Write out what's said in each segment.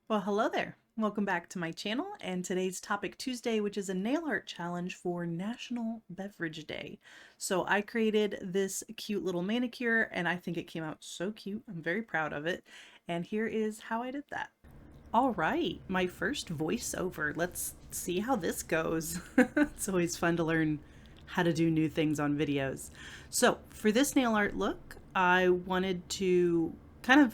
Well, hello there. Welcome back to my channel and today's Topic Tuesday, which is a nail art challenge for National Beverage Day. So I created this cute little manicure and I think it came out so cute. I'm very proud of it. And here is how I did that. All right, my first voiceover. Let's see how this goes. It's always fun to learn how to do new things on videos. So for this nail art look, I wanted to kind of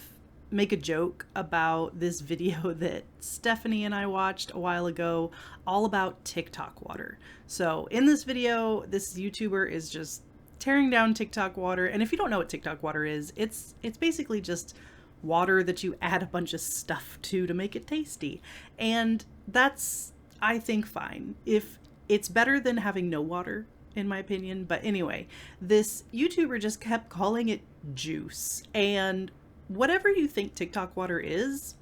make a joke about this video that Stephanie and I watched a while ago all about TikTok water. So in this video, this YouTuber is just tearing down TikTok water. And if you don't know what TikTok water is, it's basically just water that you add a bunch of stuff to make it tasty. And that's, I think, fine. If it's better than having no water, in my opinion. But anyway, this YouTuber just kept calling it juice. And whatever you think TikTok water is,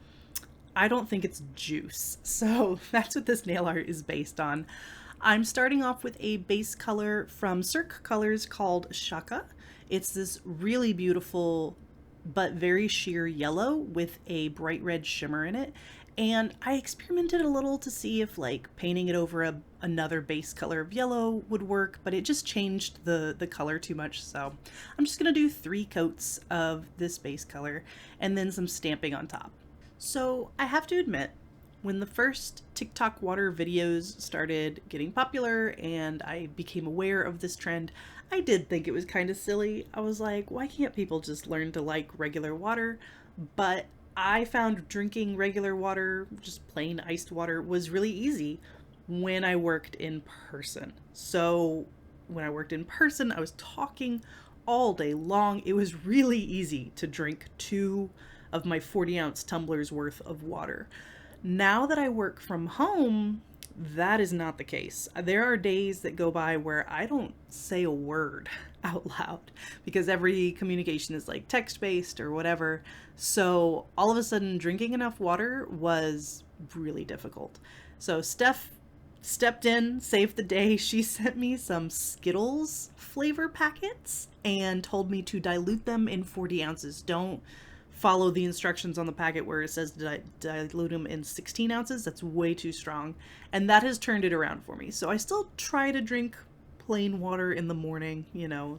I don't think it's juice. So that's what this nail art is based on. I'm starting off with a base color from Cirque Colors called Shaka. It's this really beautiful but very sheer yellow with a bright red shimmer in it. And I experimented a little to see if like painting it over another base color of yellow would work, but it just changed the color too much. So I'm just gonna do 3 coats of this base color and then some stamping on top. So I have to admit, when the first TikTok water videos started getting popular and I became aware of this trend, I did think it was kind of silly. I was like, why can't people just learn to like regular water? But I found drinking regular water, just plain iced water, was really easy when I worked in person. So when I worked in person, I was talking all day long. It was really easy to drink 2 of my 40-ounce tumblers worth of water. Now that I work from home, that is not the case. There are days that go by where I don't say a word out loud because every communication is like text-based or whatever. So all of a sudden, drinking enough water was really difficult. So Steph stepped in, saved the day. She sent me some Skittles flavor packets and told me to dilute them in 40 ounces. Don't follow the instructions on the packet where it says dilute them in 16 ounces. That's way too strong. And that has turned it around for me. So I still try to drink plain water in the morning,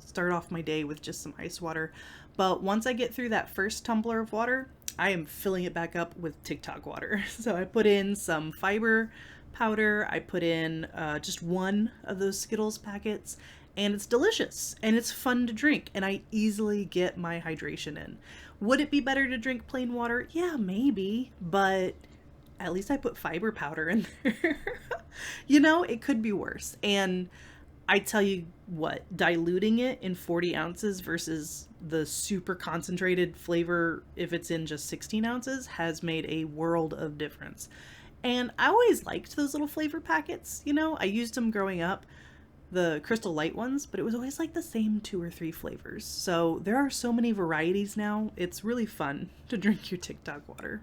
start off my day with just some ice water. But once I get through that first tumbler of water, I am filling it back up with TikTok water. So I put in some fiber powder. I put in just 1 of those Skittles packets, and it's delicious and it's fun to drink, and I easily get my hydration in. Would it be better to drink plain water? Yeah, maybe, but at least I put fiber powder in there. It could be worse. And I tell you what, diluting it in 40 ounces versus the super concentrated flavor, if it's in just 16 ounces, has made a world of difference. And I always liked those little flavor packets. I used them growing up, the Crystal Light ones, but it was always like the same 2 or 3 flavors. So there are so many varieties now. It's really fun to drink your TikTok water.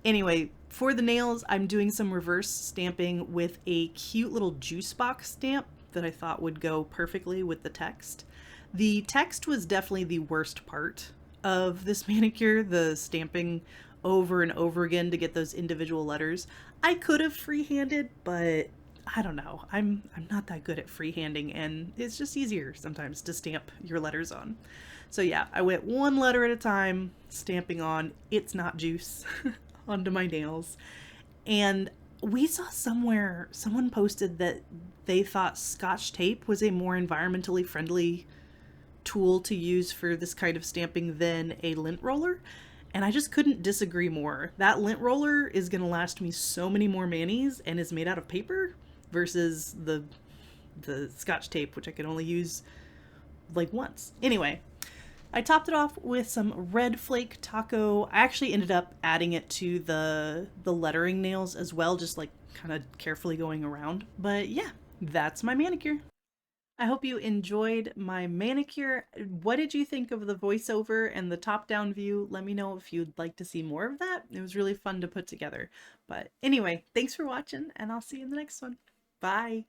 Anyway, for the nails, I'm doing some reverse stamping with a cute little juice box stamp that I thought would go perfectly with the text. The text was definitely the worst part of this manicure, the stamping over and over again to get those individual letters. I could have freehanded, but I don't know. I'm not that good at freehanding, and it's just easier sometimes to stamp your letters on. So yeah, I went 1 letter at a time, stamping on "It's not juice" onto my nails. And we saw somewhere someone posted that they thought Scotch tape was a more environmentally friendly tool to use for this kind of stamping than a lint roller. And I just couldn't disagree more. That lint roller is going to last me so many more manis and is made out of paper versus the Scotch tape, which I can only use like once. Anyway, I topped it off with some red flake taco. I actually ended up adding it to the lettering nails as well, just like kind of carefully going around. But yeah, that's my manicure. I hope you enjoyed my manicure. What did you think of the voiceover and the top-down view? Let me know if you'd like to see more of that. It was really fun to put together. But anyway, thanks for watching, and I'll see you in the next one. Bye!